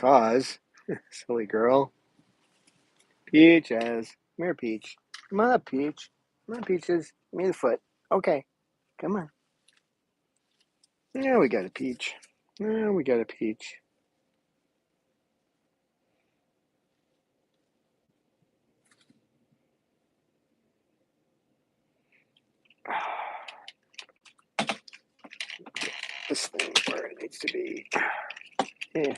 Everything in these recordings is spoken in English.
Because, silly girl. Peaches. Come here, Peach. Come on up, Peach. Come on, Peaches. Give me the foot. Okay. Come on. Now we got a Peach. Now we got a Peach. This thing where it needs to be. Yeah.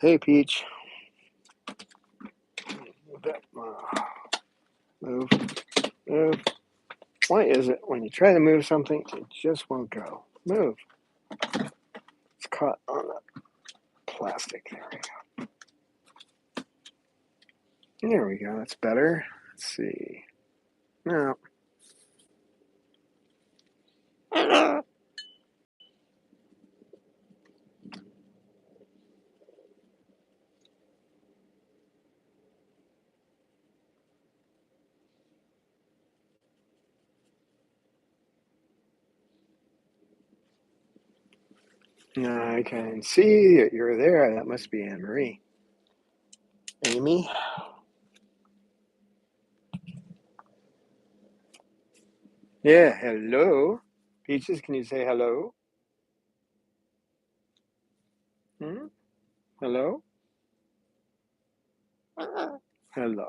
Hey, Peach. Move. Move. Why is it when you try to move something, it just won't go? Move. It's caught on the plastic. There we go. There we go. That's better. Let's see. No. I can see that you're there. That must be Anne-Marie. Amy? Yeah, hello. Peaches, can you say hello? Hello? Hello.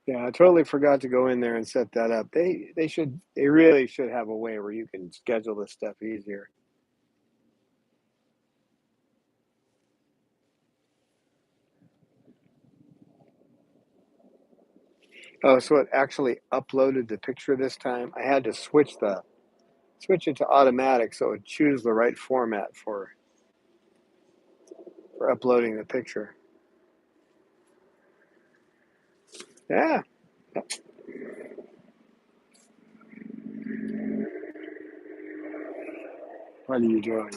Yeah, I totally forgot to go in there and set that up. They really should have a way where you can schedule this stuff easier. Oh, so it actually uploaded the picture this time. I had to switch it to automatic so it would choose the right format for uploading the picture. Yeah. What are you doing?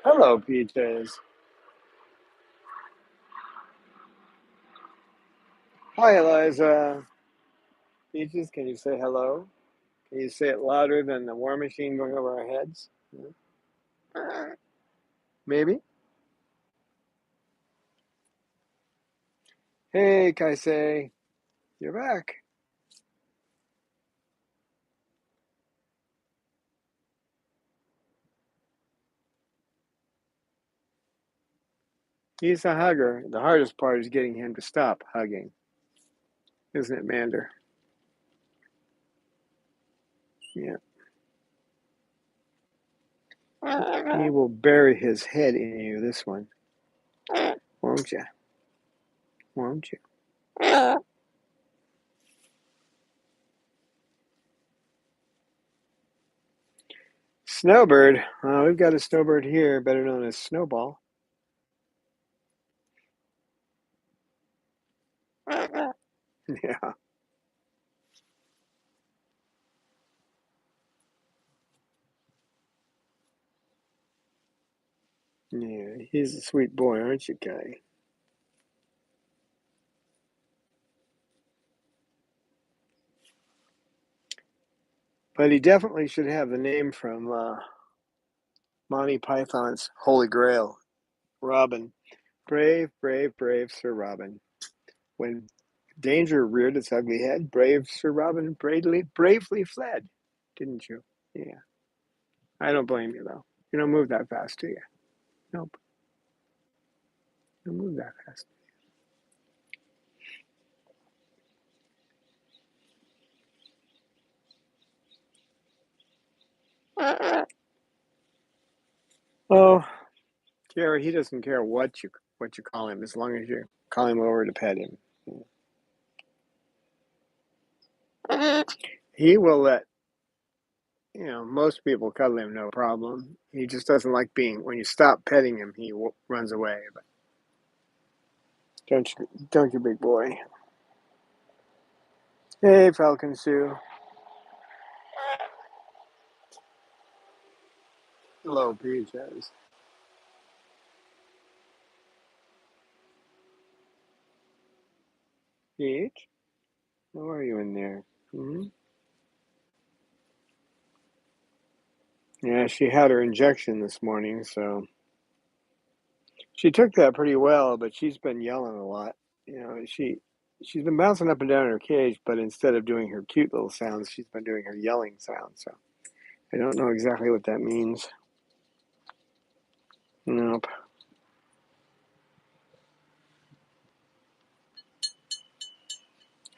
Hello, Peaches. Hi, Eliza. Peaches, can you say hello? Can you say it louder than the war machine going over our heads? Maybe? Hey, Kaisei. You're back. He's a hugger. The hardest part is getting him to stop hugging. Isn't it, Mander? Yeah. He will bury his head in you, this one. Won't you? Won't you? Snowbird. We've got a snowbird here, better known as Snowball. Yeah. Yeah, he's a sweet boy, aren't you, Kai? But he definitely should have the name from Monty Python's Holy Grail, Robin. Brave, brave, brave Sir Robin. When danger reared its ugly head, brave Sir Robin bravely fled. Didn't you? Yeah. I don't blame you, though. You don't move that fast, do you? Nope. You don't move that fast. Oh, Jerry, he doesn't care what you call him, as long as you call him over to pet him. He will let most people cuddle him, no problem. He just doesn't like when you stop petting him, he runs away. But don't you, big boy? Hey, Falcon Sue. Hello, Peaches. Peach, how are you in there? Hmm. Yeah, she had her injection this morning, so she took that pretty well, but she's been yelling a lot. She's been bouncing up and down in her cage, but instead of doing her cute little sounds, she's been doing her yelling sounds. So I don't know exactly what that means. Nope.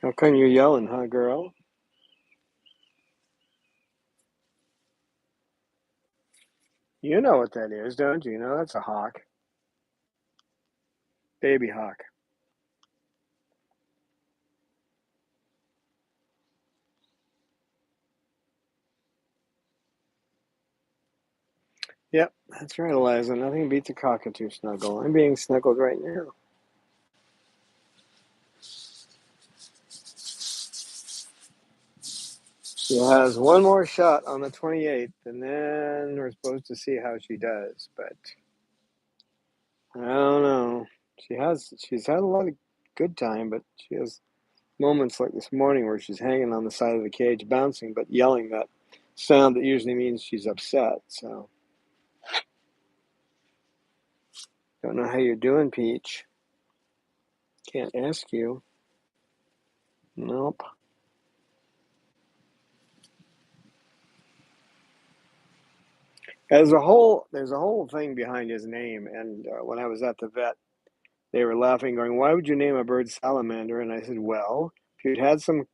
How come you're yelling, huh, girl? You know what that is, don't you? You know that's a hawk, baby hawk. Yep, that's right, Eliza. Nothing beats a cockatoo snuggle. I'm being snuggled right now. She has one more shot on the 28th, and then we're supposed to see how she does. But I don't know. She's had a lot of good time, but she has moments like this morning where she's hanging on the side of the cage, bouncing, but yelling that sound that usually means she's upset. So don't know how you're doing, Peach. Can't ask you. Nope. There's a whole thing behind his name, and when I was at the vet, they were laughing, going, "Why would you name a bird salamander?" And I said, "Well, if you'd had some,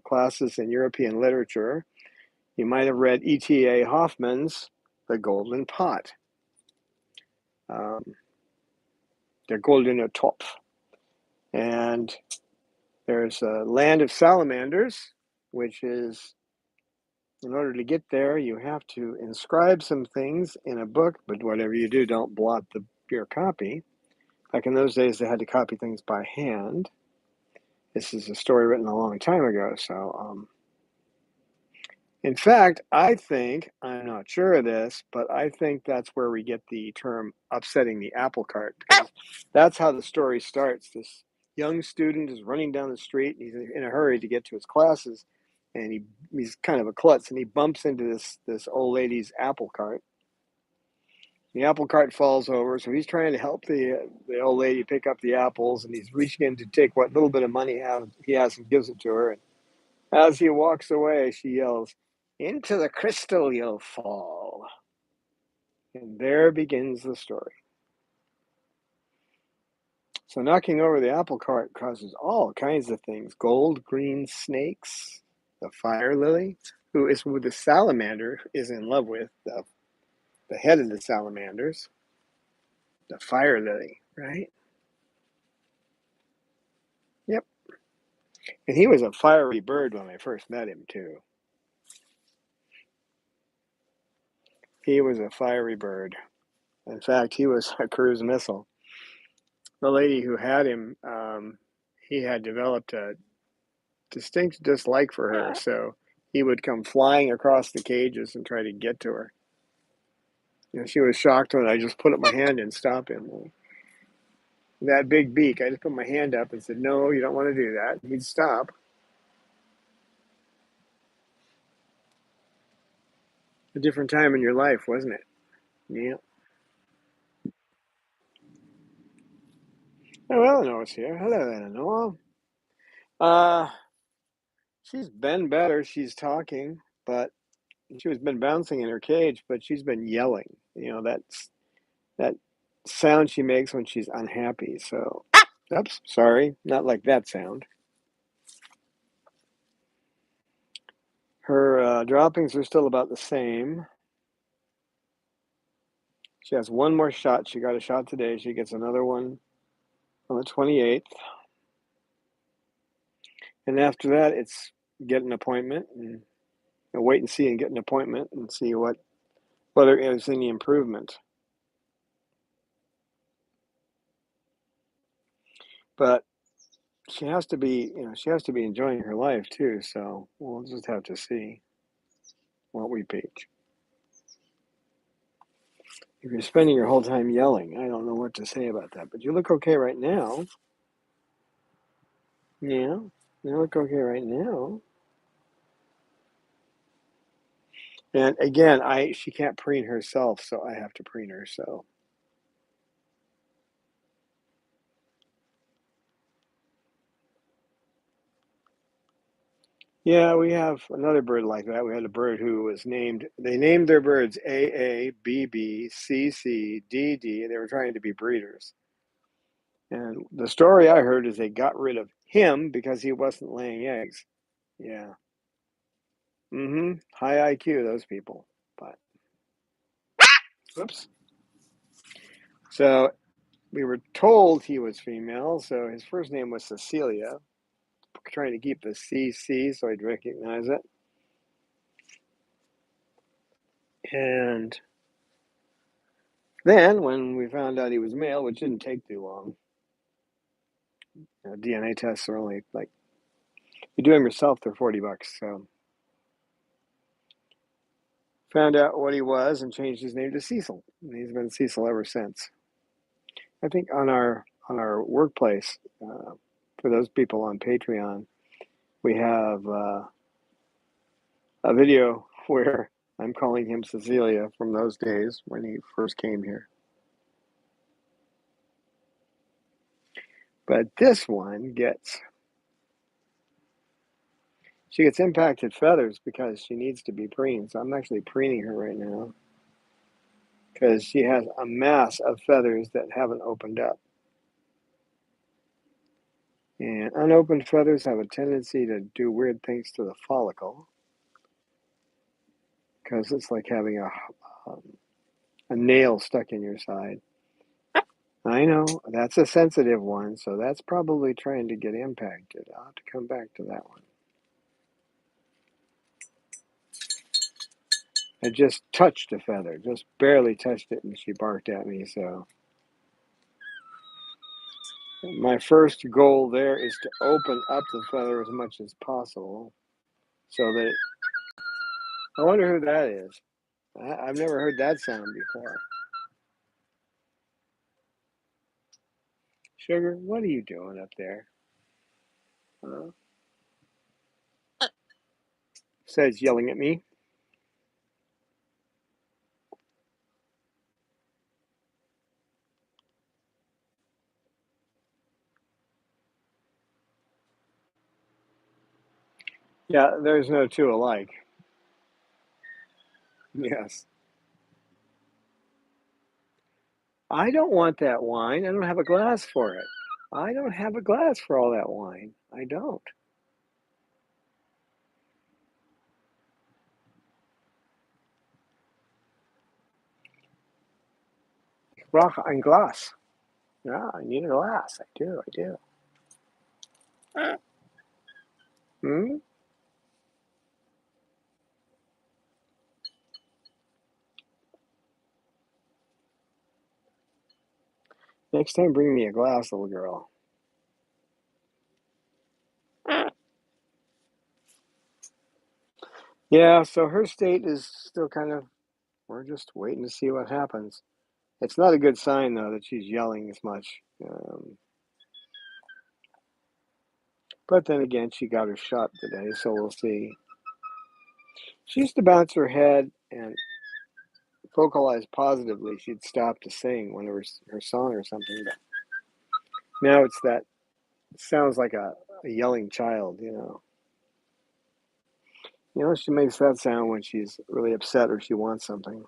classes in European literature, you might have read E.T.A. Hoffman's *The Golden Pot*, um, *Der goldene Topf*, and there's a land of salamanders, which is, in order to get there, you have to inscribe some things in a book, but whatever you do, don't blot your copy. Back in those days, they had to copy things by hand. This is a story written a long time ago, so in fact, I'm not sure of this, but I think that's where we get the term upsetting the apple cart, because that's how the story starts. This young student is running down the street, and he's in a hurry to get to his classes, and he's kind of a klutz, and he bumps into this old lady's apple cart. The apple cart falls over, so he's trying to help the old lady pick up the apples, and he's reaching in to take what little bit of money he has and gives it to her. And as he walks away, she yells, "Into the crystal you'll fall." And there begins the story. So knocking over the apple cart causes all kinds of things. Gold green snakes, the fire lily, who the salamander is in love with, the head of the salamanders, the fire lily, right? Yep. And he was a fiery bird when I first met him, too. He was a fiery bird. In fact, he was a cruise missile. The lady who had him, he had developed a distinct dislike for her, so he would come flying across the cages and try to get to her. She was shocked when I just put up my hand and stop him. That big beak, I just put my hand up and said, "No, you don't want to do that." He'd stop. A different time in your life, wasn't it? Yeah. Oh, Eleanor's here. Hello, Eleanor. Uh, she's been better. She's talking, but she was been bouncing in her cage, but she's been yelling. That sound she makes when she's unhappy. So, oops, sorry, not like that sound. Her droppings are still about the same. She has one more shot. She got a shot today. She gets another one on the 28th. And after that, it's get an appointment and wait and see and get an appointment and see whether there's any improvement. But she has to be, she has to be enjoying her life too. So we'll just have to see what we teach. If you're spending your whole time yelling, I don't know what to say about that. But you look okay right now. Yeah, you look okay right now. And again, she can't preen herself, so I have to preen her. So yeah, we have another bird like that. We had a bird who was named. They named their birds AA, BB, CC, DD. They were trying to be breeders. And the story I heard is they got rid of him because he wasn't laying eggs. Yeah. High IQ, those people. But oops. So we were told he was female, so his first name was Cecilia. Trying to keep the CC so I'd recognize it. And then when we found out he was male, which didn't take too long, DNA tests are only like, you do them yourself, they're $40. So found out what he was and changed his name to Cecil. And he's been Cecil ever since. I think on our workplace, for those people on Patreon, we have a video where I'm calling him Cecilia from those days when he first came here. But this one she gets impacted feathers because she needs to be preened. So I'm actually preening her right now because she has a mass of feathers that haven't opened up. And unopened feathers have a tendency to do weird things to the follicle because it's like having a nail stuck in your side. I know, that's a sensitive one, so that's probably trying to get impacted. I'll have to come back to that one. I just touched a feather, just barely touched it, and she barked at me, so my first goal there is to open up the feather as much as possible so that I wonder who that is. I've never heard that sound before. Sugar, what are you doing up there? Says yelling at me. Yeah, there's no two alike. Yes. I don't want that wine. I don't have a glass for it. I don't have a glass for all that wine. I don't. Rock ein Glas. Yeah, I need a glass. I do. Hmm? Next time, bring me a glass, little girl. Yeah, so her state is still kind of, we're just waiting to see what happens. It's not a good sign, though, that she's yelling as much. But then again, she got her shot today, so we'll see. She used to bounce her head and vocalize positively. She'd stop to sing when it was her song or something. But now it's that, it sounds like a yelling child, she makes that sound when she's really upset or she wants something.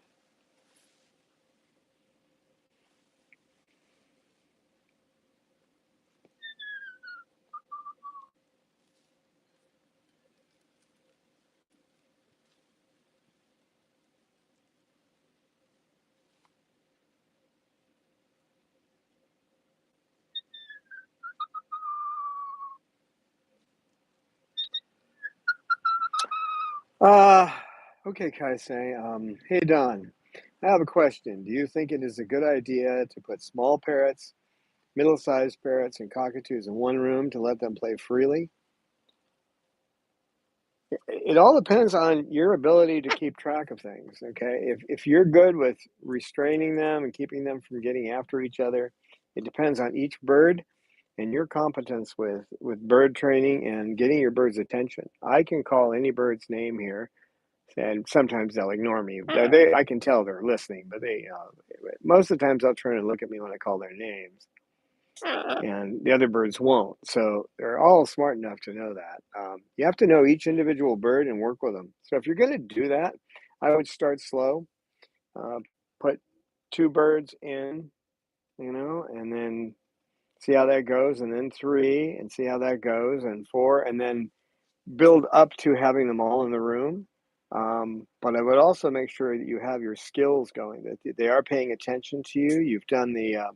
Okay, Kaisei. Hey, Don. I have a question. Do you think it is a good idea to put small parrots middle-sized parrots and cockatoos in one room to let them play freely. It all depends on your ability to keep track of things, okay? If you're good with restraining them and keeping them from getting after each other, it depends on each bird and your competence with bird training and getting your bird's attention. I can call any bird's name here, and sometimes they'll ignore me. I can tell they're listening, but most of the times they'll turn and look at me when I call their names, and the other birds won't. So they're all smart enough to know that. You have to know each individual bird and work with them. So if you're going to do that, I would start slow. Put 2 birds in, and then see how that goes, and then 3, and see how that goes, and 4, and then build up to having them all in the room. But I would also make sure that you have your skills going, that they are paying attention to you. You've done the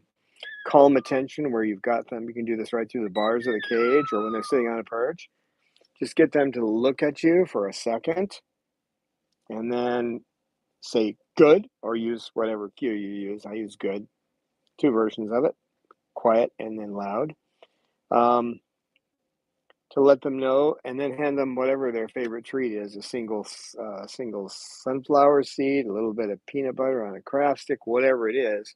calm attention where you've got them. You can do this right through the bars of the cage or when they're sitting on a perch. Just get them to look at you for a second and then say good, or use whatever cue you use. I use good. 2 versions of it, quiet and then loud. To let them know, and then hand them whatever their favorite treat is, a single sunflower seed, a little bit of peanut butter on a craft stick, whatever it is,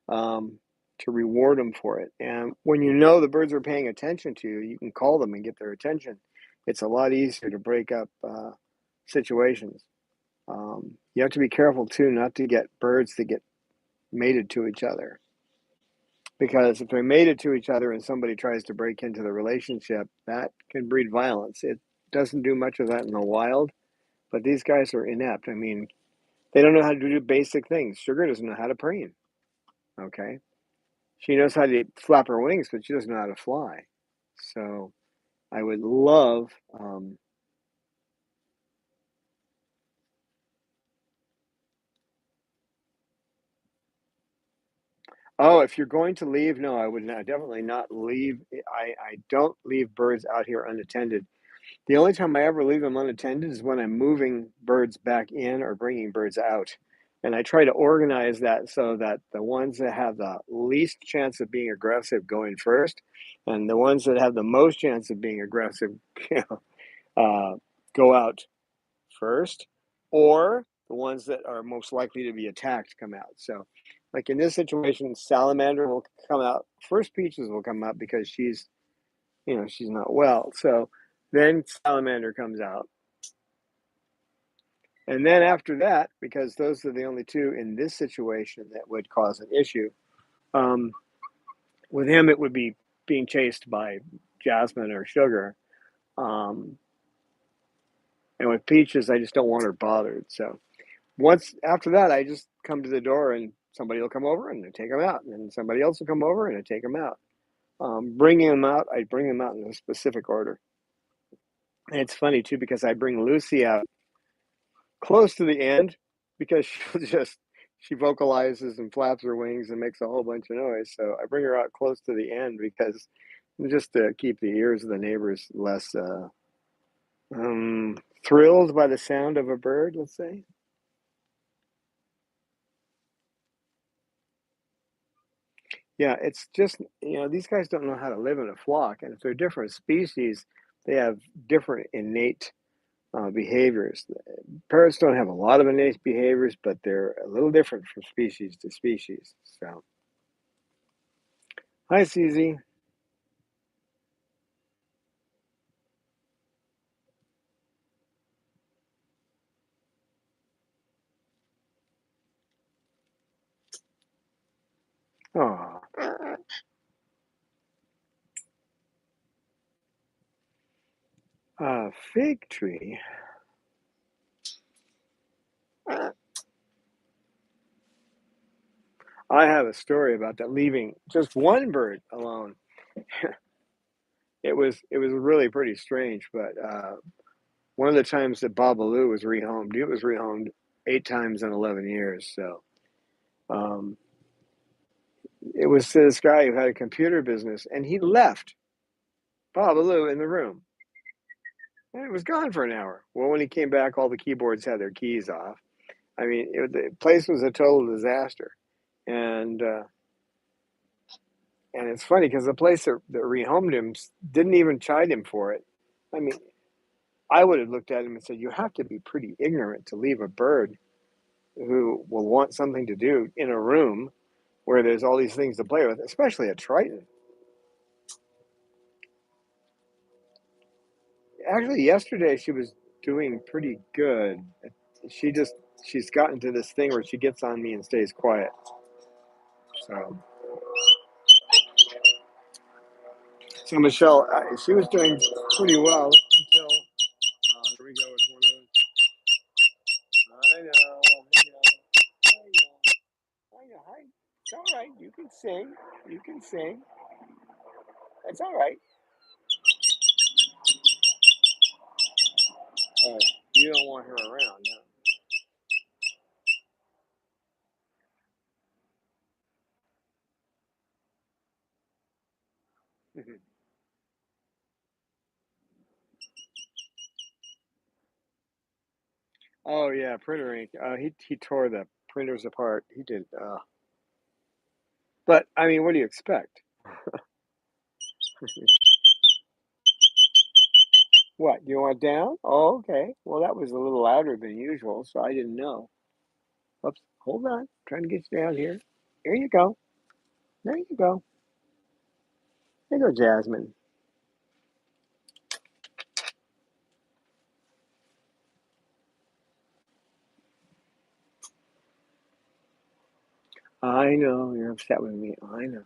to reward them for it. And when you know the birds are paying attention to you, you can call them and get their attention. It's a lot easier to break up situations. You have to be careful too not to get birds to get mated to each other, because if they're mated to each other and somebody tries to break into the relationship, that can breed violence. It doesn't do much of that in the wild, but these guys are inept. I mean, they don't know how to do basic things. Sugar doesn't know how to preen, okay? She knows how to flap her wings, but she doesn't know how to fly. So I would love... if you're going to leave, no, I would not, definitely not leave. I don't leave birds out here unattended. The only time I ever leave them unattended is when I'm moving birds back in or bringing birds out. And I try to organize that so that the ones that have the least chance of being aggressive go in first, and the ones that have the most chance of being aggressive go out first, or the ones that are most likely to be attacked come out. So, like in this situation, salamander will come out first. Peaches will come out because she's not well. So then salamander comes out. And then after that, because those are the only 2 in this situation that would cause an issue, with him it would be being chased by Jasmine or Sugar. And with Peaches, I just don't want her bothered. So once after that, I just come to the door and somebody will come over and I take them out. And then somebody else will come over and I take them out. Bringing them out, I bring them out in a specific order. And it's funny too, because I bring Lucy out close to the end because she vocalizes and flaps her wings and makes a whole bunch of noise. So I bring her out close to the end because just to keep the ears of the neighbors less thrilled by the sound of a bird, let's say. Yeah, it's just, these guys don't know how to live in a flock. And if they're different species, they have different innate behaviors. Parrots don't have a lot of innate behaviors, but they're a little different from species to species. So, hi, CZ. Oh, a fig tree. I have a story about that, leaving just one bird alone. It was really pretty strange, but one of the times that Babalu was rehomed, it was rehomed 8 times in 11 years. So um, it was this guy who had a computer business, and he left Babalu in the room, and it was gone for an hour. Well, when he came back, all the keyboards had their keys off. I mean, the place was a total disaster, and And it's funny because the place that rehomed him didn't even chide him for it. I mean, I would have looked at him and said, you have to be pretty ignorant to leave a bird who will want something to do in a room where there's all these things to play with, especially a Triton. Actually, yesterday she was doing pretty good. She's gotten to this thing where she gets on me and stays quiet. So Michelle, she was doing pretty well until here we go with one of those. I know. Hi. It's all right. You can sing. You can sing. That's all right. You don't want her around, no? Oh yeah, printer ink. He tore the printers apart. He did. But I mean, what do you expect? What? You want down? Oh, okay. Well, that was a little louder than usual, so I didn't know. Oops. Hold on. Trying to get you down here. Here you go. There you go. There you go, Jasmine. I know you're upset with me. I know.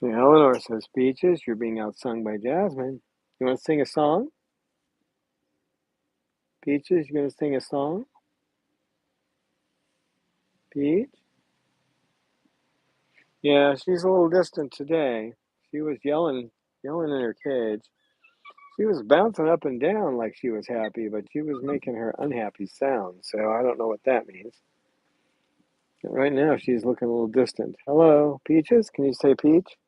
Eleanor says, Peaches, you're being outsung by Jasmine. You want to sing a song? Peaches, you going to sing a song? Peach? Yeah, she's a little distant today. She was yelling in her cage. She was bouncing up and down like she was happy, but she was making her unhappy sound, so I don't know what that means. But right now, she's looking a little distant. Hello, Peaches? Can you say Peach?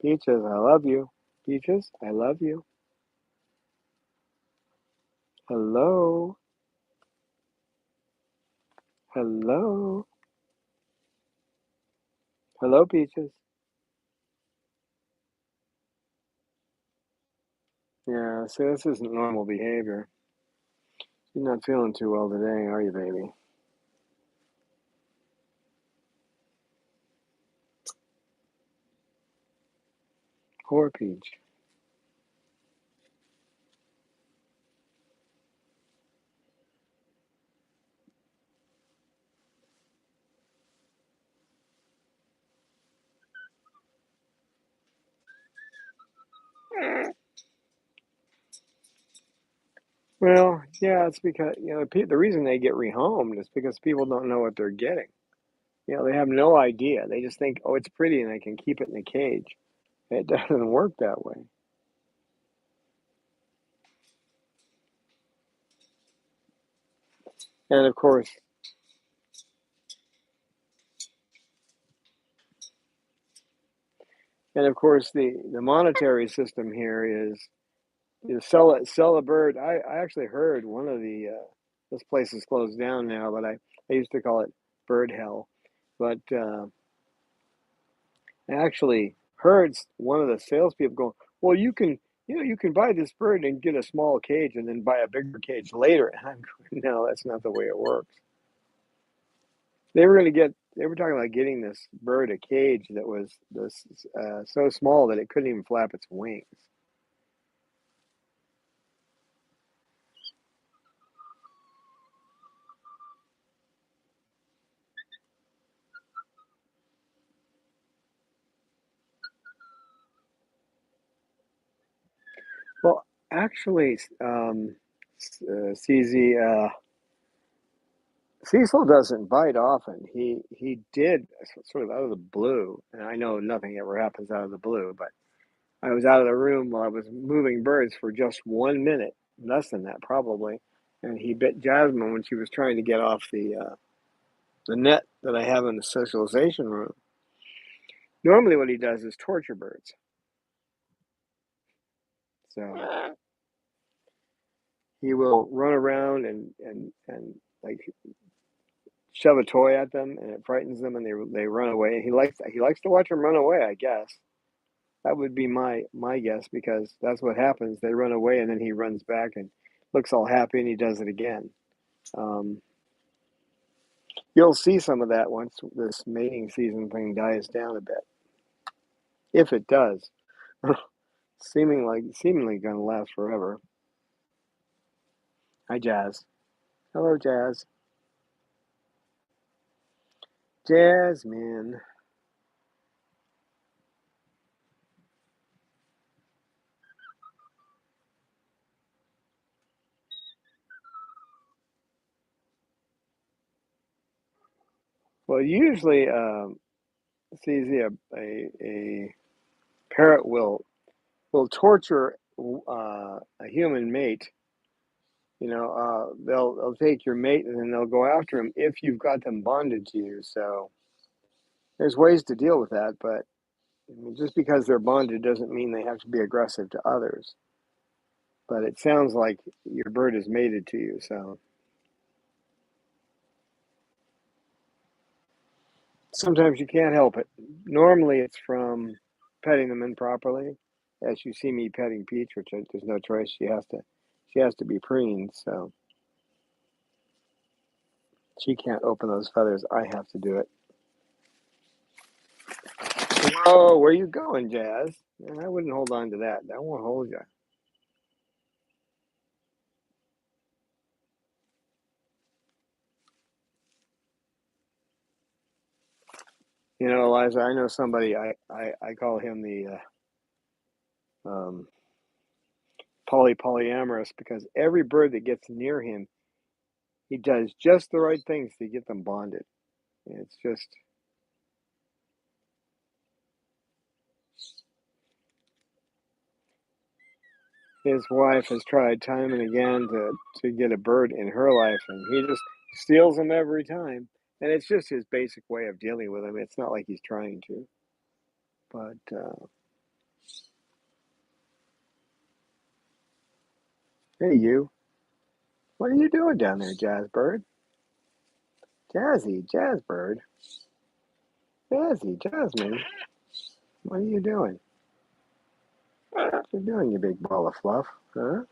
Peaches, I love you. Peaches, I love you. Hello? Hello? Hello, Peaches. Yeah, so this isn't normal behavior. You're not feeling too well today, are you, baby? Poor Peach. Well, yeah, it's because, the reason they get rehomed is because people don't know what they're getting. They have no idea. They just think, oh, it's pretty and they can keep it in a cage. It doesn't work that way. And of course, the monetary system here is sell a bird. I actually heard one of this place is closed down now, but I used to call it bird hell. But I actually heard one of the salespeople going, well, you can buy this bird and get a small cage and then buy a bigger cage later. And I'm going, no, that's not the way it works. They were talking about getting this bird a cage that was so small that it couldn't even flap its wings. Well, actually, CZ, Cecil doesn't bite often. He did sort of out of the blue, and I know nothing ever happens out of the blue, but I was out of the room while I was moving birds for just 1 minute, less than that probably, and he bit Jasmine when she was trying to get off the net that I have in the socialization room. Normally, what he does is torture birds. So he will run around and like shove a toy at them, and it frightens them, and they run away. He likes to watch them run away, I guess. That would be my guess, because that's what happens. They run away, and then he runs back and looks all happy, and he does it again. You'll see some of that once this mating season thing dies down a bit, if it does. Seemingly going to last forever. Hi, Jazz. Hello, Jazz. Jasmine. Well, usually, it's easy. A parrot will torture a human mate. They'll take your mate, and then they'll go after him if you've got them bonded to you. So there's ways to deal with that, but just because they're bonded doesn't mean they have to be aggressive to others. But it sounds like your bird is mated to you, so sometimes you can't help it. Normally, it's from petting them improperly. As you see me petting Peach, which there's no choice; she has to be preened, so she can't open those feathers. I have to do it. Whoa, where you going, Jazz? Man, I wouldn't hold on to that. That won't hold you. Eliza, I know somebody. I call him the polyamorous, because every bird that gets near him, he does just the right things to get them bonded. And it's just, his wife has tried time and again to get a bird in her life, and he just steals them every time. And it's just his basic way of dealing with them. It's not like he's trying to. But hey, you, what are you doing down there, Jazzbird? Jazzbird, Jasmine, what are you doing? What you doing, you big ball of fluff, huh?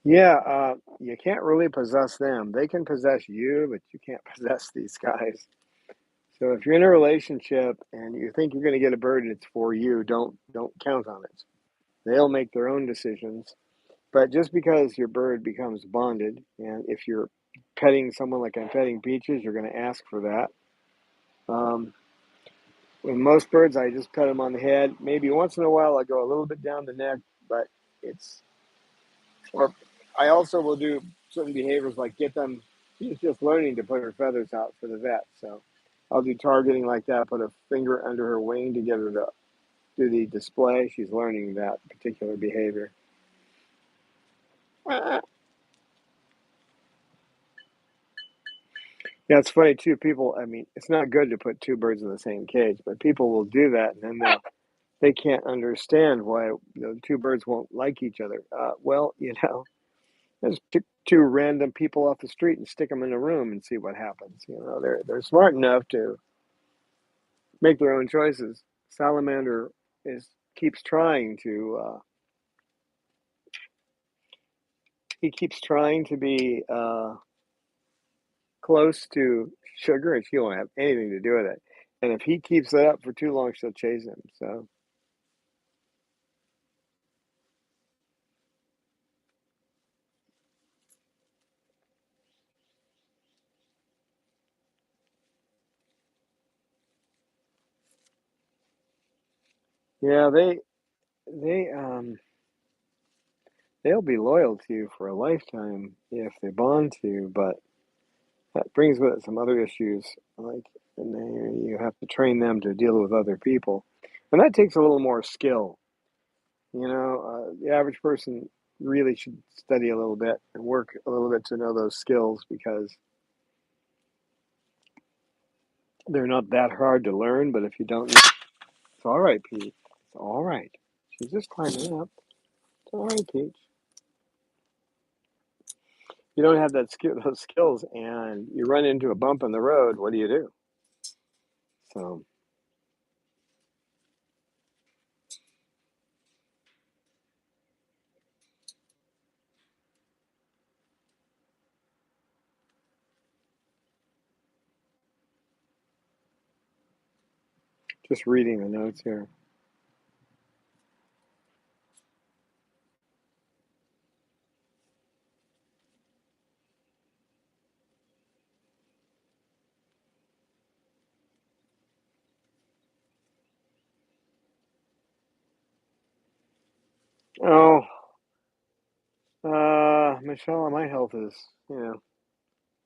Yeah, you can't really possess them. They can possess you, but you can't possess these guys. So if you're in a relationship and you think you're going to get a bird and it's for you, don't count on it. They'll make their own decisions. But just because your bird becomes bonded, and if you're petting someone like I'm petting Peaches, you're going to ask for that. With most birds, I just pet them on the head. Maybe once in a while, I go a little bit down the neck, but it's or I also will do certain behaviors like get them. She's just learning to put her feathers out for the vet, so I'll do targeting like that. Put a finger under her wing to get her to do the display. She's learning that particular behavior. Yeah, it's funny too. People, I mean, it's not good to put two birds in the same cage, but people will do that, and then they can't understand why two birds won't like each other. Well, just pick two random people off the street and stick them in a room and see what happens. They're smart enough to make their own choices. Salamander is keeps trying to he keeps trying to be close to sugar, and she won't have anything to do with it. And if he keeps it up for too long, she'll chase him. So yeah, they they'll be loyal to you for a lifetime if they bond to you, but that brings with it some other issues, like and you have to train them to deal with other people, and that takes a little more skill. The average person really should study a little bit and work a little bit to know those skills, because They're not that hard to learn, but if you don't know, it's all right, Pete. It's all right. She's just climbing up. It's all right, Peach. You don't have those skills, and you run into a bump in the road. What do you do? So, just reading the notes here. Oh, Michelle, my health is,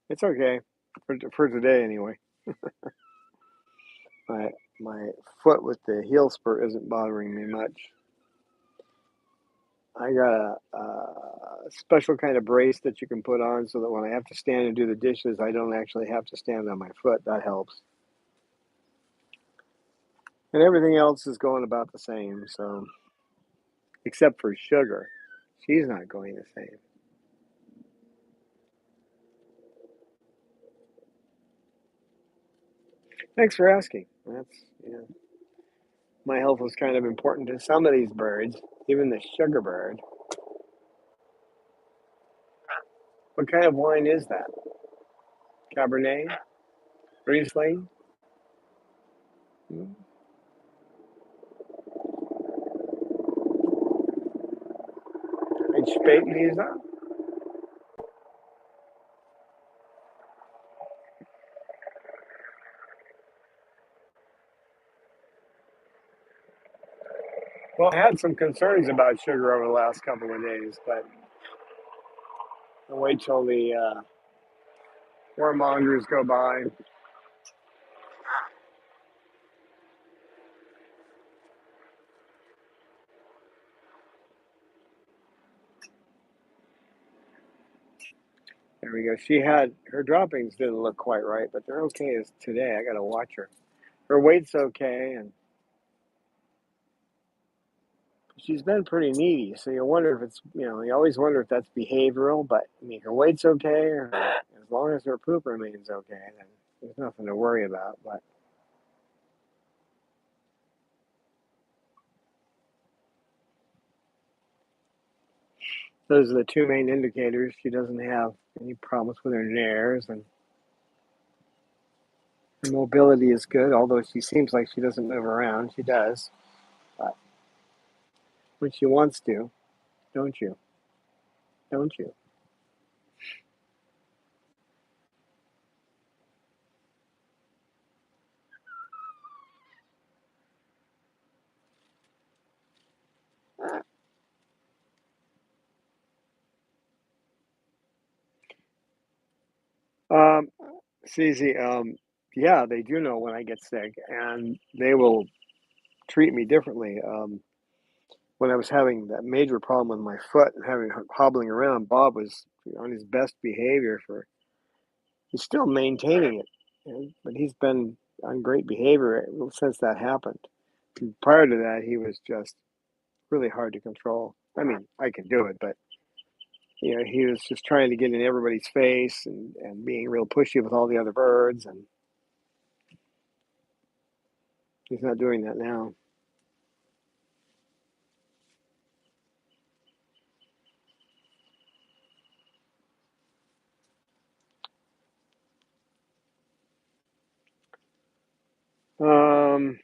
it's okay for today anyway. My my foot with the heel spur isn't bothering me much. I got a special kind of brace that you can put on so that when I have to stand and do the dishes, I don't actually have to stand on my foot. That helps. And everything else is going about the same. So, except for Sugar, she's not going the same. Thanks for asking. My health was kind of important to some of these birds, even the sugar bird. What kind of wine is that? Cabernet? Riesling? Ein Spätlese? Well, I had some concerns about sugar over the last couple of days, but I'll wait till the warmongers go by. There we go. She had her droppings didn't look quite right, but they're okay as today. I got to watch her. Her weight's okay, and she's been pretty needy. So you wonder if it's you always wonder if that's behavioral. But I mean, her weight's okay, or as long as her poop remains okay, then there's nothing to worry about. But those are the two main indicators. She doesn't have any problems with her nares, and her mobility is good. Although she seems like she doesn't move around, she does. But when she wants to, don't you? Don't you? Um, Cece, yeah, they do know when I get sick, and they will treat me differently. When I was having that major problem with my foot and having hobbling around, Bob was on his best behavior for. He's still maintaining it, but he's been on great behavior since that happened. And prior to that, he was just really hard to control. I mean, I can do it, but he was just trying to get in everybody's face and being real pushy with all the other birds, and he's not doing that now. Um,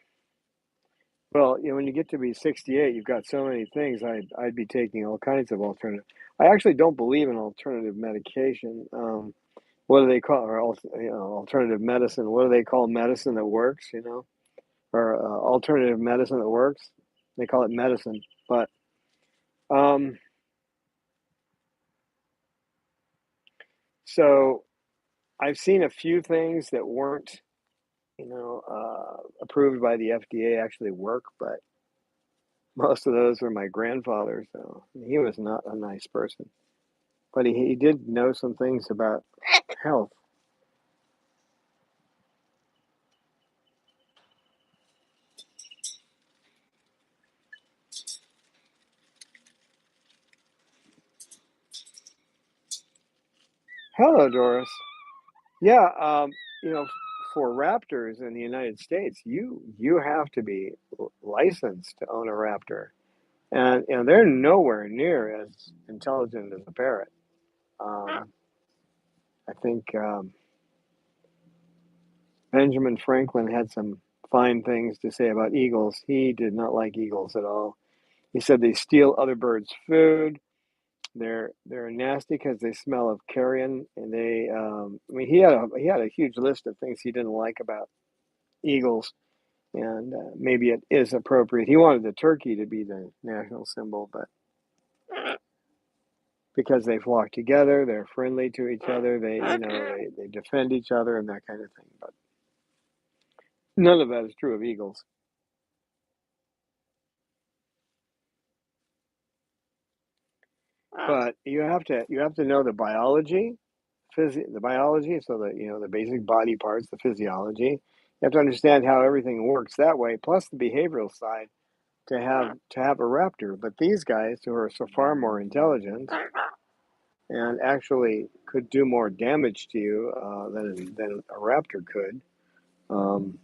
well, when you get to be 68, you've got so many things. I'd be taking all kinds of alternative. I actually don't believe in alternative medication. What do they call or alternative medicine? What do they call medicine that works? Or alternative medicine that works? They call it medicine, but um, so I've seen a few things that weren't, approved by the FDA actually work, but most of those were my grandfather, so he was not a nice person. But he did know some things about health. Hello, Doris. Yeah, you know, for raptors in the United States, you have to be licensed to own a raptor, and they're nowhere near as intelligent as a parrot. Um, I think Benjamin Franklin had some fine things to say about eagles. He did not like eagles at all. He said they steal other birds' food. They're nasty because they smell of carrion, and they. I mean, he had a huge list of things he didn't like about eagles, and maybe it is appropriate. He wanted the turkey to be the national symbol, but because they flock together, they're friendly to each other. They defend each other and that kind of thing. But none of that is true of eagles. But you have to know the biology, the biology, so that the basic body parts, the physiology. You have to understand how everything works that way, plus the behavioral side to have a raptor. But these guys who are so far more intelligent and actually could do more damage to you than a raptor could. Um,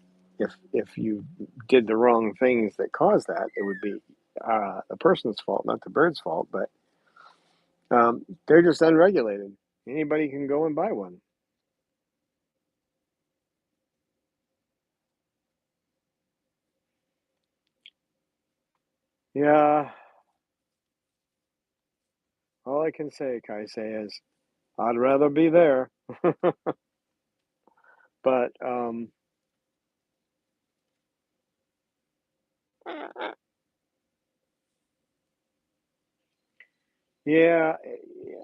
if you did the wrong things that caused that, it would be the person's fault, not the bird's fault. But they're just unregulated. Anybody can go and buy one. Yeah, all I can say, Kai say, is I'd rather be there. But yeah,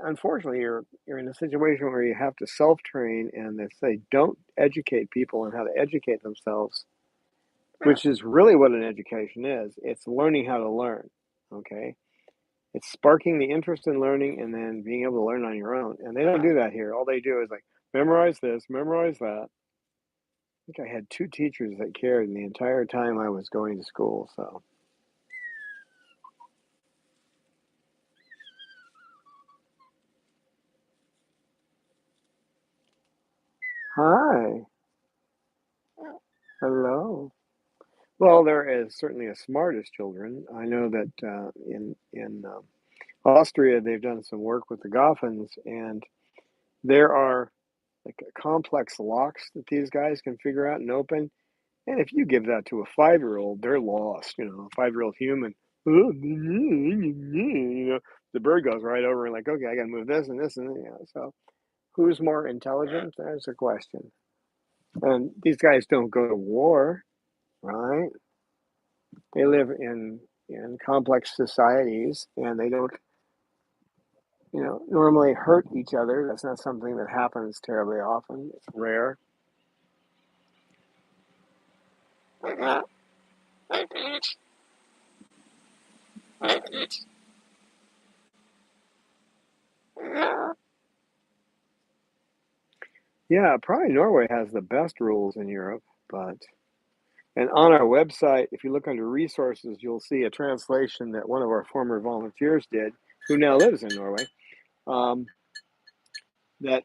unfortunately, you're in a situation where you have to self train, and they say don't educate people on how to educate themselves, which is really what an education is. It's learning how to learn. Okay, it's sparking the interest in learning, and then being able to learn on your own. And they don't do that here. All they do is like memorize this, memorize that. I think I had two teachers that cared the entire time I was going to school. So hi, hello. Well, there is certainly a smart as children. I know that in Austria they've done some work with the Goffins, and there are like complex locks that these guys can figure out and open. And if you give that to a 5-year-old, they're lost. A 5-year-old human. The bird goes right over and like, okay, I got to move this and this and so who's more intelligent? There's a question. And these guys don't go to war, right? They live in complex societies, and they don't, normally hurt each other. That's not something that happens terribly often. It's rare. Yeah, probably Norway has the best rules in Europe, but and on our website, if you look under resources, you'll see a translation that one of our former volunteers did, who now lives in Norway. Um, that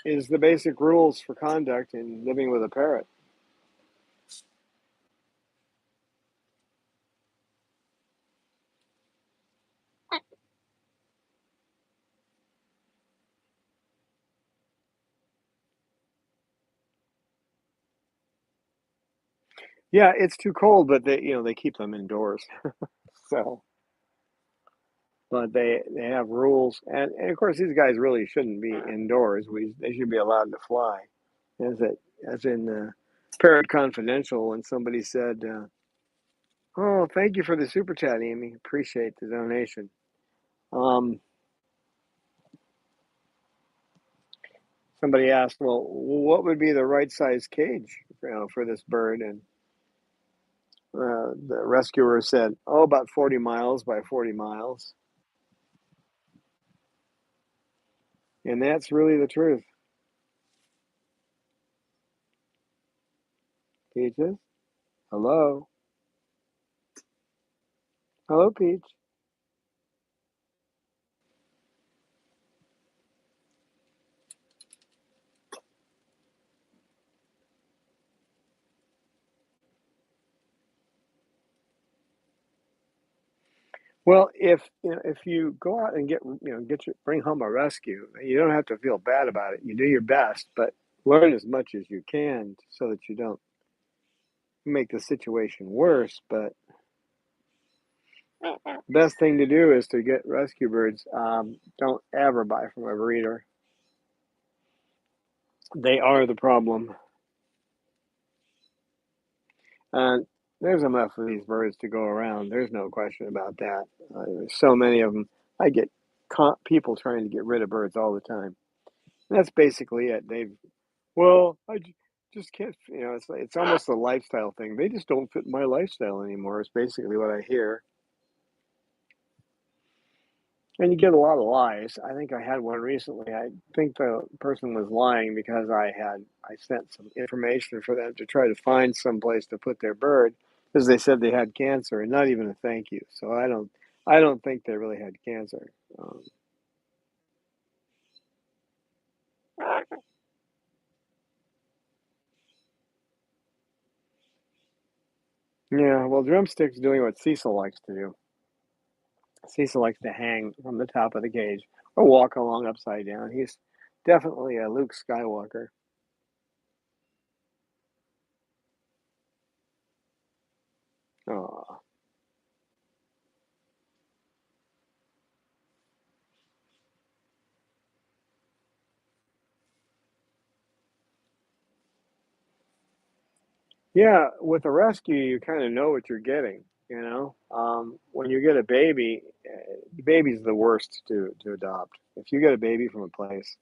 is the basic rules for conduct in living with a parrot. Yeah, it's too cold, but they keep them indoors. So, but they have rules, and of course these guys really shouldn't be indoors. They should be allowed to fly, as in Parrot Confidential when somebody said, "Oh, thank you for the super chat, Amy. Appreciate the donation." Um, Somebody asked, "Well, what would be the right size cage, for this bird?" And the rescuer said, "Oh, about 40 miles by 40 miles," and that's really the truth. Peaches, hello, hello, Peach. Well, if you go out and bring home a rescue, you don't have to feel bad about it. You do your best, but learn as much as you can so that you don't make the situation worse. But the best thing to do is to get rescue birds. Don't ever buy from a breeder. They are the problem. And there's enough of these birds to go around. There's no question about that. There's so many of them. I get people trying to get rid of birds all the time. That's basically it. Just can't. It's almost a lifestyle thing. They just don't fit my lifestyle anymore. It's basically what I hear. And you get a lot of lies. I think I had one recently. I think the person was lying because I sent some information for them to try to find some place to put their bird because they said they had cancer and not even a thank you. So I don't think they really had cancer. Um, yeah, well, Drumstick's doing what Cecil likes to do. Cecil likes to hang from the top of the cage or walk along upside down. He's definitely a Luke Skywalker. Oh, yeah. With a rescue, you kind of know what you're getting. When you get a baby, the baby's the worst to adopt. If you get a baby from a place,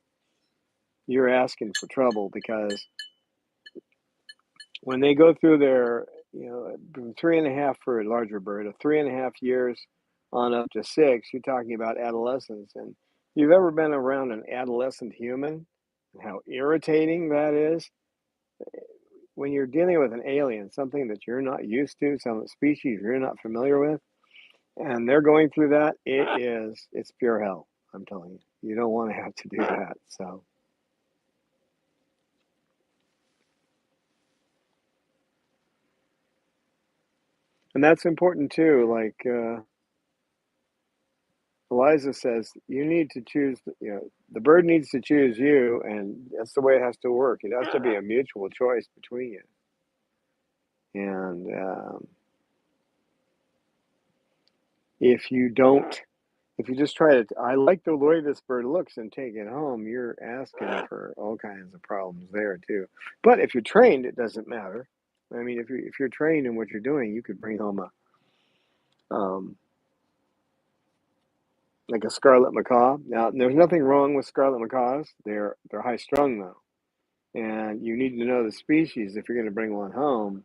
you're asking for trouble because when they go through their, from 3.5 for a larger bird, of 3.5 years on up to 6, you're talking about adolescence. And if you've ever been around an adolescent human, and how irritating that is, when you're dealing with an alien, something that you're not used to, some species you're not familiar with, and they're going through that, it's pure hell. I'm telling you, you don't want to have to do that. So, and that's important too. Like Eliza says, you need to choose. The bird needs to choose you, and that's the way it has to work. It has to be a mutual choice between you. And if you don't, if you just try to, I like the way this bird looks and take it home, you're asking for all kinds of problems there too. But if you're trained, it doesn't matter. I mean, if you're trained in what you're doing, you could bring home um, like a scarlet macaw. Now, there's nothing wrong with scarlet macaws. They're high strung though, and you need to know the species if you're going to bring one home.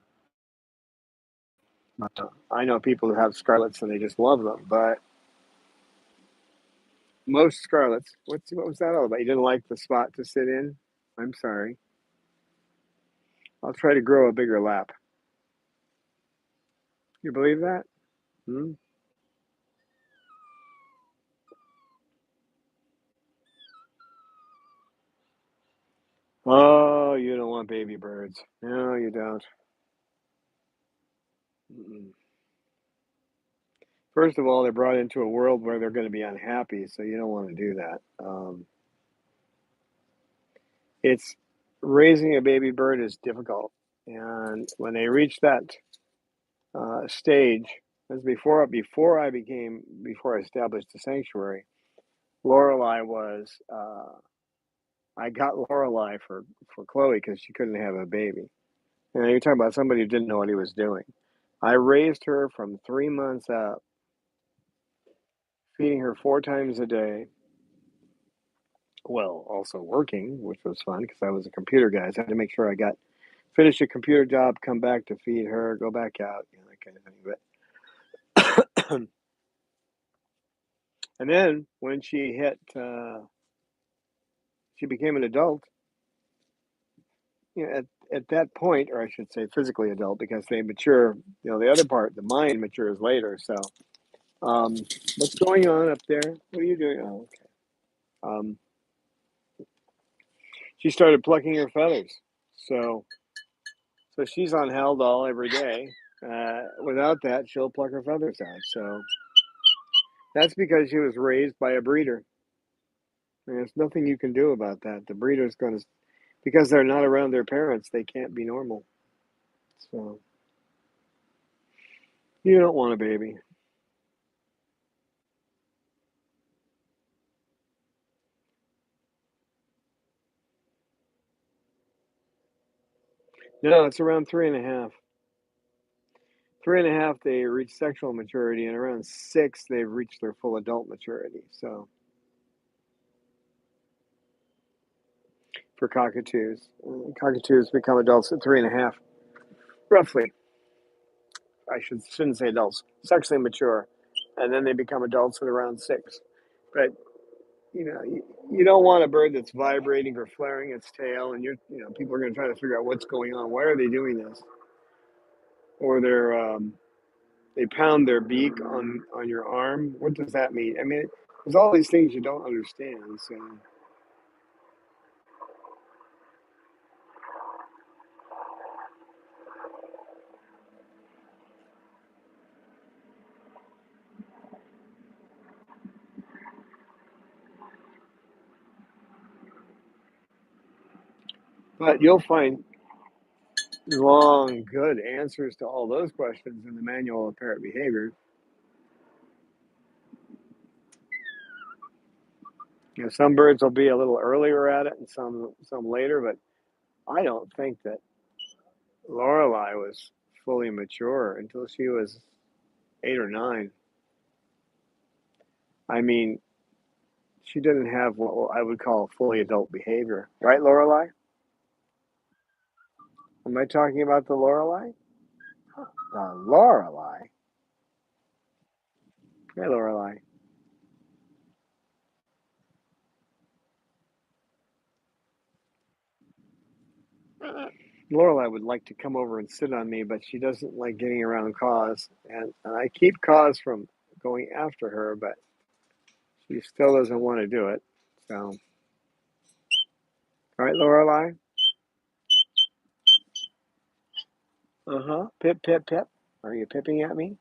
I know people who have scarlets and they just love them, but most scarlets. What was that all about? You didn't like the spot to sit in? I'm sorry. I'll try to grow a bigger lap. You believe that? Hmm? Oh, you don't want baby birds. No, you don't. Mm-mm. First of all, they're brought into a world where they're going to be unhappy, so you don't want to do that. It's raising a baby bird is difficult, and when they reach that stage, as before I established the sanctuary, Lorelei was I got Lorelei for Chloe because she couldn't have a baby. And you're talking about somebody who didn't know what he was doing. I raised her from 3 months up, feeding her 4 times a day. Well, also working, which was fun because I was a computer guy. So I had to make sure I got finish a computer job, come back to feed her, go back out, that kind of thing. But and then when she became an adult. At that point, or I should say, physically adult, because they mature. The other part, the mind matures later. So, um, what's going on up there? What are you doing? Oh, okay. Um, she started plucking her feathers. So she's on Haldol every day. Without that, she'll pluck her feathers out. So That's because she was raised by a breeder. And there's nothing you can do about that. The breeder's going to, because they're not around their parents, they can't be normal. So you don't want a baby. No, it's around 3.5. 3.5, they reach sexual maturity, and around 6, they've reached their full adult maturity. So for cockatoos, cockatoos become adults at 3.5, roughly. Shouldn't say adults, sexually mature, and then they become adults at around 6. But you don't want a bird that's vibrating or flaring its tail, and people are going to try to figure out what's going on. Why are they doing this? Or they pound their beak on your arm. What does that mean? I mean, there's all these things you don't understand. So, but you'll find long, good answers to all those questions in the Manual of Parrot Behavior. Some birds will be a little earlier at it, and some later. But I don't think that Lorelei was fully mature until she was 8 or 9. I mean, she didn't have what I would call fully adult behavior, right, Lorelei? Am I talking about the Lorelei? The Lorelei. Hey, Lorelei. Lorelei would like to come over and sit on me, but she doesn't like getting around Cause, and I keep Cause from going after her, but she still doesn't want to do it. So, all right, Lorelei. Pip, pip, pip. Are you pipping at me?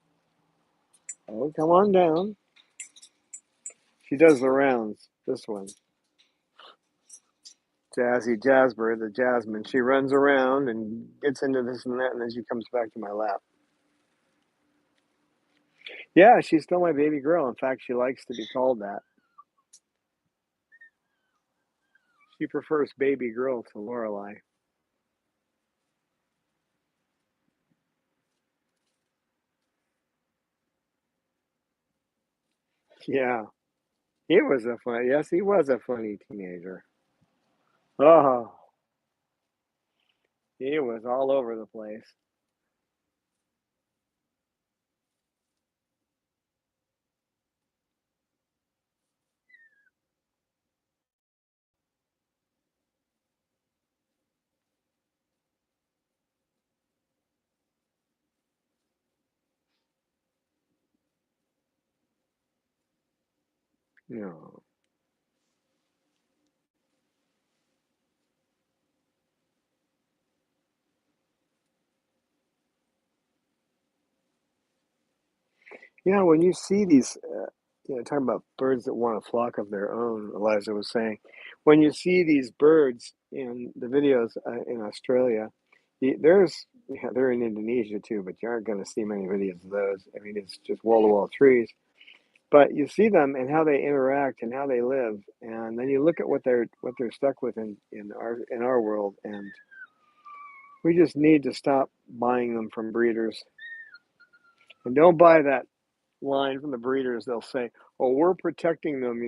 Oh, come on down. She does the rounds. This one. Jazzy Jazzbird, the Jasmine. She runs around and gets into this and that, and then she comes back to my lap. Yeah, she's still my baby girl. In fact, she likes to be called that. She prefers baby girl to Lorelei. Yeah, he was a funny. Yes, he was a funny teenager. Oh, he was all over the place. No. When you see these, talking about birds that want a flock of their own, Eliza was saying, when you see these birds in the videos in Australia, they're in Indonesia too, but you aren't going to see many videos of those. I mean, it's just wall to wall trees. But you see them and how they interact and how they live, and then you look at what they're stuck with in our world, and we just need to stop buying them from breeders. And don't buy that line from the breeders. They'll say, "Oh, we're protecting them,"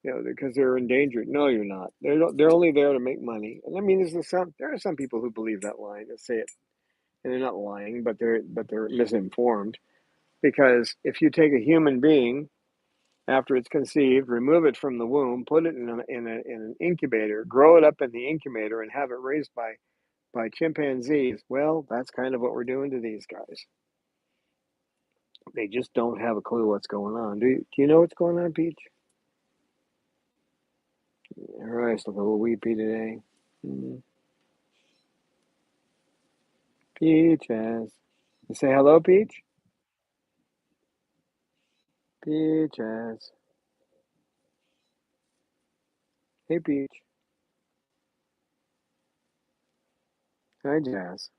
because they're endangered. No, you're not. They're only there to make money. And I mean, there are some people who believe that line and say it, and they're not lying, but they're misinformed. Because if you take a human being after it's conceived, remove it from the womb, put it in an incubator, grow it up in the incubator, and have it raised by chimpanzees, well, that's kind of what we're doing to these guys. They just don't have a clue what's going on. Do you know what's going on, Peach? Her eyes look a little weepy today. Peaches. You say hello, Peach? Peaches. Hey, Peach. Hi, Jazz.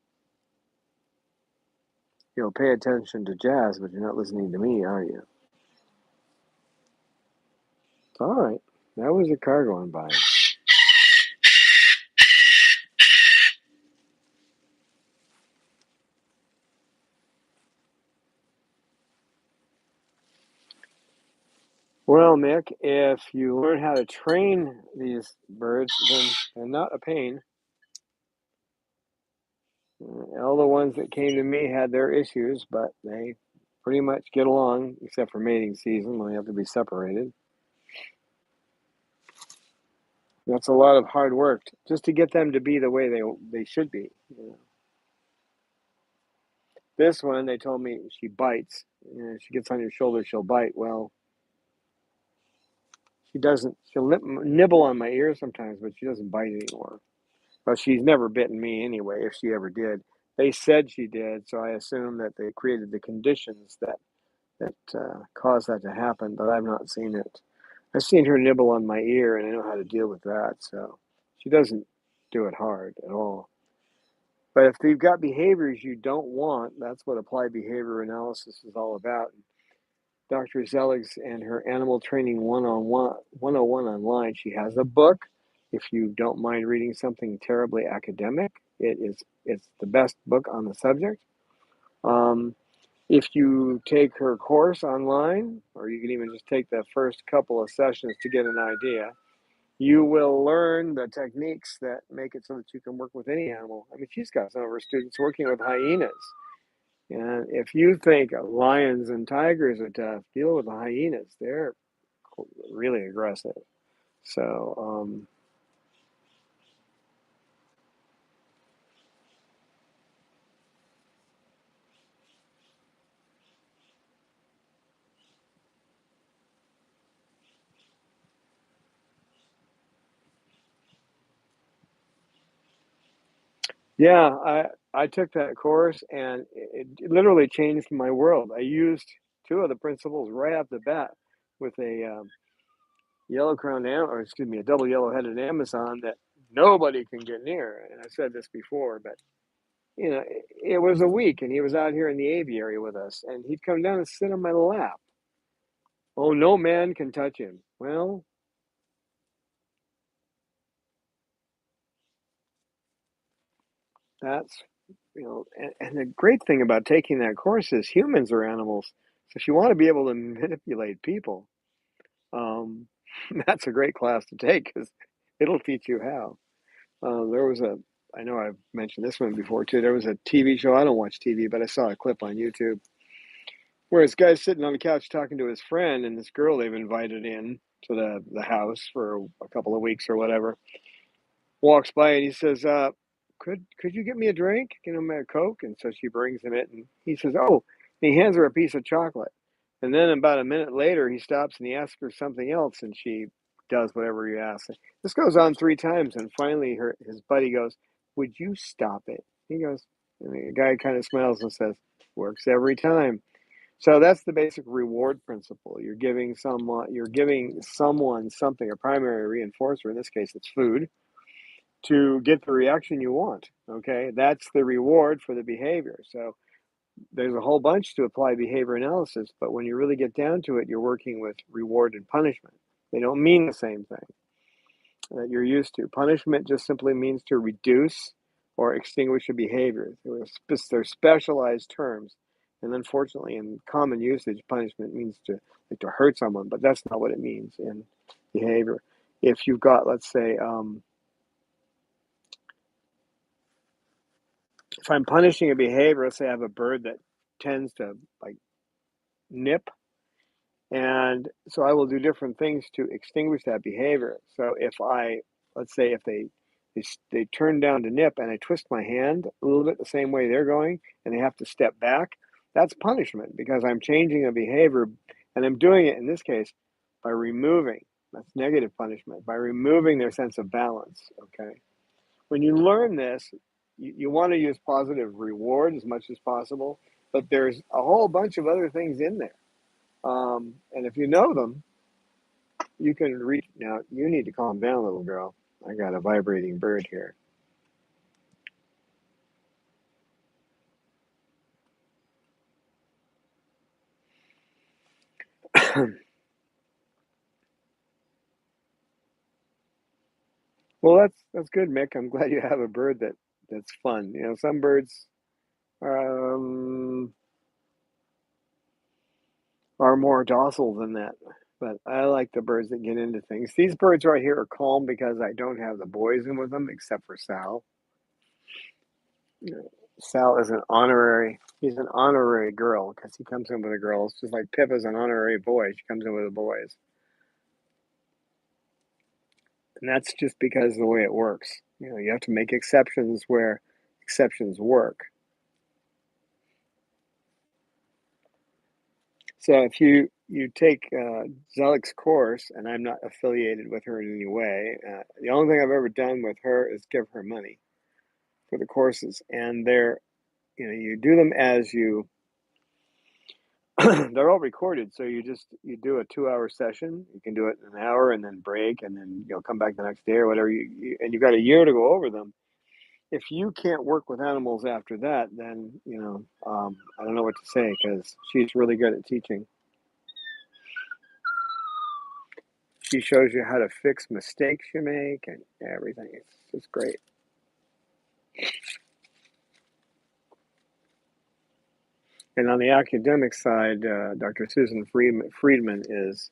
You'll pay attention to Jazz, but you're not listening to me, are you? It's all right. That was a car going by. Well, Mick, if you learn how to train these birds, then they're not a pain. All the ones that came to me had their issues, but they pretty much get along, except for mating season when they have to be separated. That's a lot of hard work just to get them to be the way they should be. You know. This one, they told me she bites. You know, she gets on your shoulder, she'll bite. Well, she doesn't. She'll nibble on my ear sometimes, but she doesn't bite anymore. But she's never bitten me anyway, if she ever did. They said she did, so I assume that they created the conditions that caused that to happen, but I've not seen it. I've seen her nibble on my ear, and I know how to deal with that, so she doesn't do it hard at all. But if they've got behaviors you don't want, that's what applied behavior analysis is all about. Dr. Zelig's and her Animal Training 101 online, she has a book. If you don't mind reading something terribly academic, it's the best book on the subject. If you take her course online, or you can even just take the first couple of sessions to get an idea, you will learn the techniques that make it so that you can work with any animal. I mean, she's got some of her students working with hyenas. And if you think lions and tigers are tough, deal with the hyenas. They're really aggressive. So, yeah, I took that course and it literally changed my world. I used two of the principles right off the bat with a yellow crowned, or excuse me, a double yellow headed Amazon that nobody can get near. And I said this before, but you know, it was a week and he was out here in the aviary with us and he'd come down and sit on my lap. Oh, no man can touch him. Well, that's, and the great thing about taking that course is humans are animals. So if you want to be able to manipulate people, um, that's a great class to take because it'll teach you how. There was I know I've mentioned this one before too. There was a TV show. I don't watch TV, but I saw a clip on YouTube where this guy's sitting on the couch talking to his friend and this girl they've invited in to the house for a couple of weeks or whatever walks by and he says, could you get me a drink? Get him a Coke? And so she brings him it and he says, oh, and he hands her a piece of chocolate. And then about a minute later, he stops and he asks her something else and she does whatever he asks. This goes on 3 times and finally his buddy goes, would you stop it? He goes, and the guy kind of smiles and says, works every time. So that's the basic reward principle. You're giving someone something, a primary reinforcer, in this case it's food, to get the reaction you want. Okay, that's the reward for the behavior. So there's a whole bunch to apply behavior analysis, but when you really get down to it, you're working with reward and punishment. They don't mean the same thing that you're used to. Punishment just simply means to reduce or extinguish a behavior. They're specialized terms. And unfortunately, in common usage, punishment means to hurt someone, but that's not what it means in behavior. If you've got, let's say, if I'm punishing a behavior, let's say I have a bird that tends to like nip, and so I will do different things to extinguish that behavior. So if let's say if they turn down to nip and I twist my hand a little bit the same way they're going and they have to step back, that's punishment because I'm changing a behavior and I'm doing it in this case by removing, that's negative punishment, by removing their sense of balance. Okay. When you learn this, you want to use positive reward as much as possible, but there's a whole bunch of other things in there. And if you know them, you can reach. Now, you need to calm down, little girl. I got a vibrating bird here. Well, that's good, Mick. I'm glad you have a bird that's fun. You know, some birds um, are more docile than that, but I like the birds that get into things. These birds right here are calm because I don't have the boys in with them, except for Sal. You know, Sal is an honorary. He's an honorary girl because he comes in with the girls, just like Pip is an honorary boy. She comes in with the boys, and that's just because of the way it works. You know, you have to make exceptions where exceptions work. So if you take Zelik's course, and I'm not affiliated with her in any way, the only thing I've ever done with her is give her money for the courses, and you do them as you. They're all recorded, so you do a 2-hour session. You can do it in an hour and then break, and then come back the next day or whatever. And you've got a year to go over them. If you can't work with animals after that, then I don't know what to say because she's really good at teaching. She shows you how to fix mistakes you make and everything. It's just great. And on the academic side, Dr. Susan Friedman is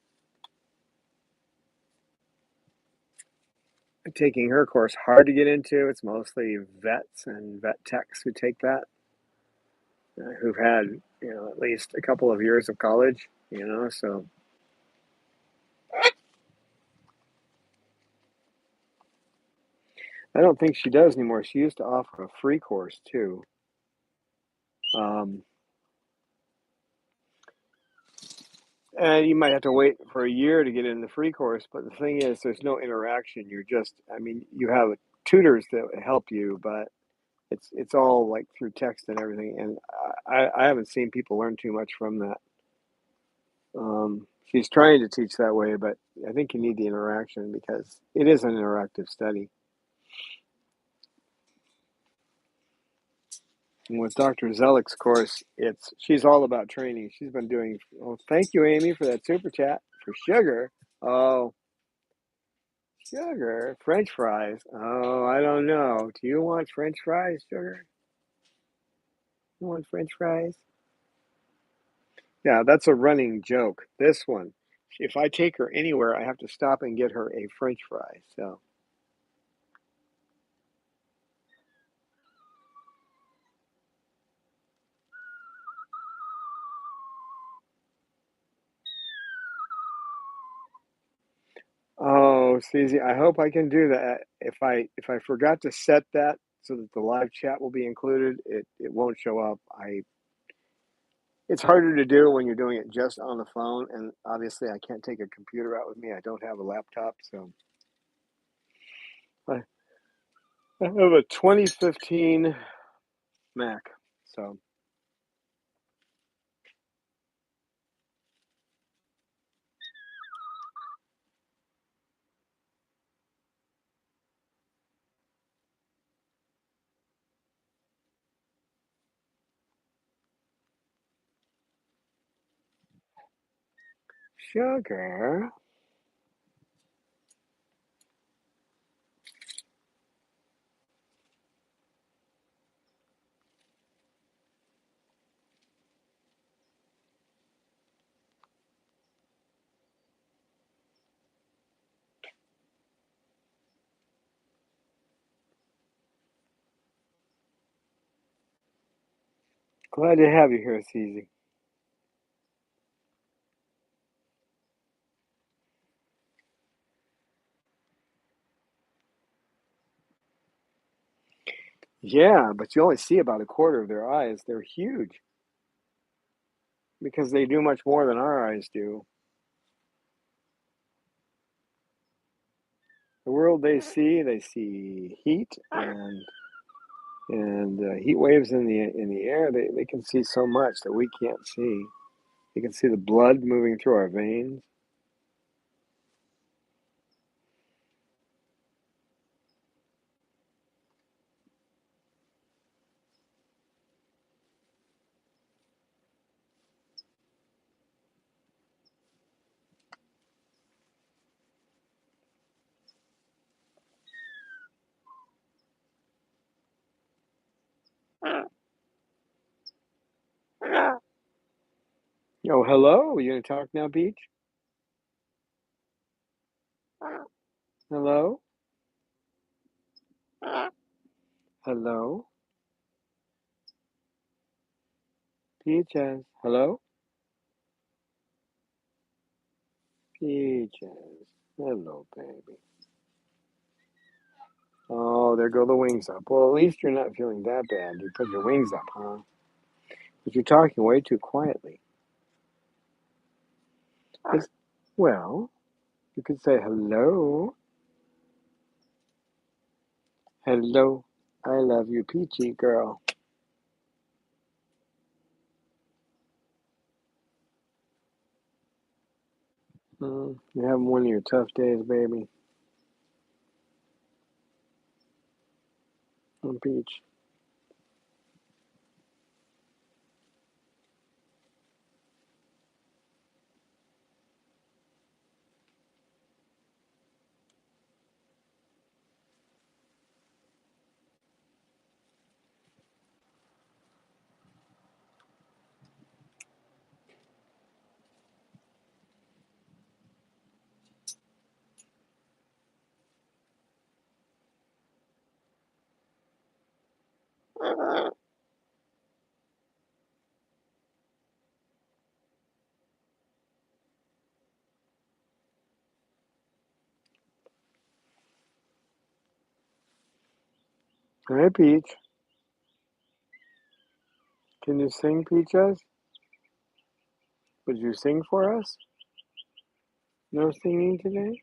taking her course hard to get into. It's mostly vets and vet techs who take that, who've had at least a couple of years of college. So I don't think she does anymore. She used to offer a free course too. Um, and you might have to wait for a year to get in the free course, but the thing is, there's no interaction. You have tutors that help you, but it's all like through text and everything. And I haven't seen people learn too much from that. She's trying to teach that way, but I think you need the interaction because it is an interactive study. And with Dr. Zelik's course, she's all about training. She's been doing. Oh, thank you, Amy, for that super chat for sugar. Oh, sugar, French fries. Oh, I don't know. Do you want French fries, sugar? You want French fries? Yeah, that's a running joke. This one, if I take her anywhere, I have to stop and get her a French fry. So, oh, Susie, I hope I can do that. If I forgot to set that so that the live chat will be included, it won't show up. It's harder to do when you're doing it just on the phone, and obviously I can't take a computer out with me. I don't have a laptop, so I have a 2015 Mac. So sugar. Glad to have you here, Susie. Yeah, but you only see about a quarter of their eyes. They're huge because they do much more than our eyes do. The world they see heat and heat waves in the air. They can see so much that we can't see. You can see the blood moving through our veins. Oh, hello. You gonna talk now, Peach? Hello? Hello? Peaches. Hello? Peaches. Hello, baby. Oh, there go the wings up. Well, at least you're not feeling that bad. You put your wings up, huh? But you're talking way too quietly. Well, you could say hello. Hello. I love you, Peachy girl. You're having one of your tough days, baby. Peach. Hi, Peach. Can you sing, Peaches? Would you sing for us? No singing today?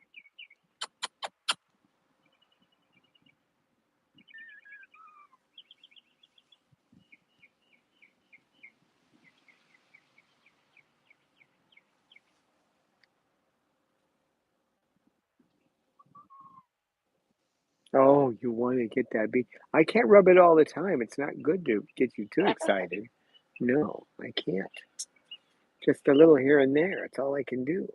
Oh, you want to get that beat. I can't rub it all the time. It's not good to get you too excited. No, I can't. Just a little here and there. It's all I can do.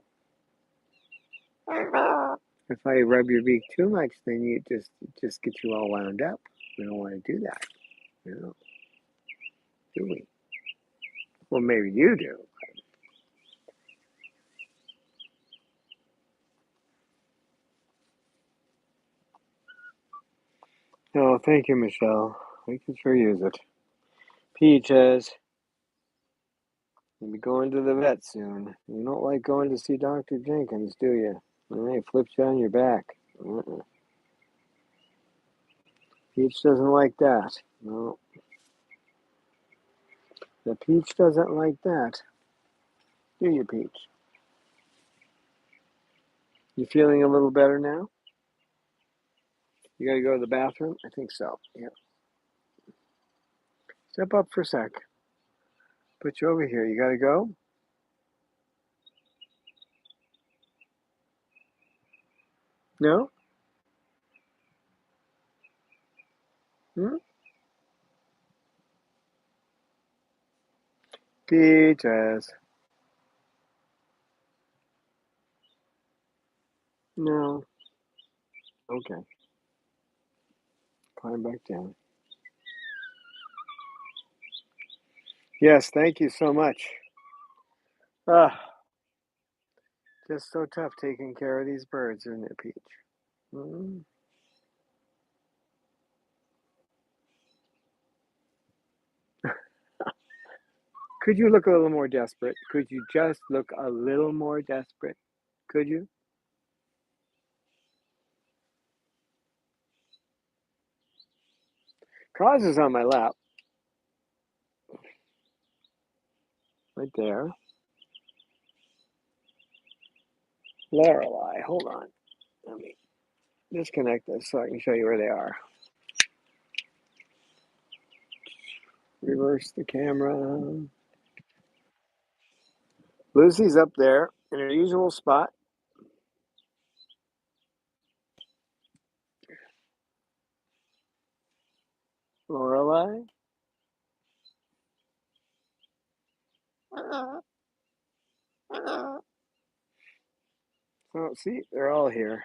If I rub your beak too much, then it just gets you all wound up. We don't want to do that. No, do we? Well, maybe you do. Oh, thank you, Michelle. I can sure use it. Peaches, you'll be going to the vet soon. You don't like going to see Dr. Jenkins, do you? He flips you on your back. Peach doesn't like that. No, the Peach doesn't like that. Do you, Peach? You feeling a little better now? You gotta go to the bathroom? I think so. Yeah. Step up for a sec. Put you over here. You gotta go? No? Hmm? Peaches. No. Okay. Climb back down. Yes, thank you so much. Ah, just so tough taking care of these birds, isn't it, Peach? Hmm. Could you look a little more desperate? Could you just look a little more desperate? Could you? Cause is on my lap. Right there. Lorelei, hold on. Let me disconnect this so I can show you where they are. Reverse the camera. Lucy's up there in her usual spot. Lorelei. Oh, see, they're all here.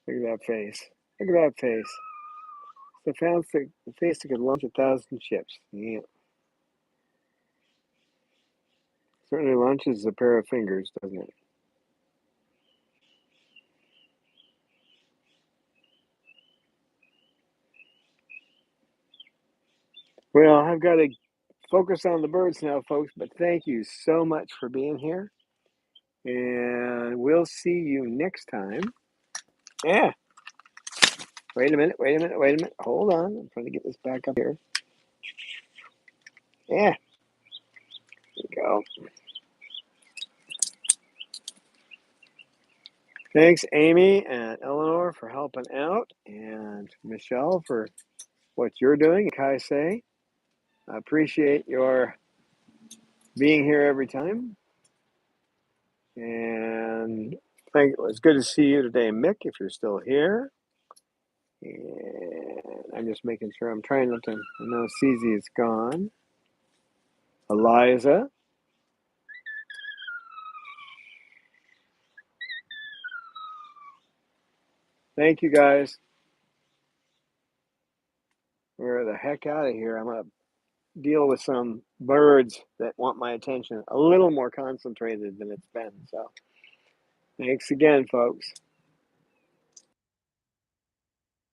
Look at that face. Look at that face. The face that could launch 1,000 ships. Yeah. Certainly launches a pair of fingers, doesn't it? Well, I've got to focus on the birds now, folks, but thank you so much for being here. And we'll see you next time. Yeah. Wait a minute. Hold on. I'm trying to get this back up here. Yeah. There we go. Thanks, Amy and Eleanor, for helping out, and Michelle for what you're doing. Kai say, I appreciate your being here every time. And it was good to see you today, Mick, if you're still here. And I'm just making sure I'm trying not to. I know CZ is gone. Eliza. Thank you, guys. We're the heck out of here. I'm going to deal with some birds that want my attention a little more concentrated than it's been. So thanks again, folks.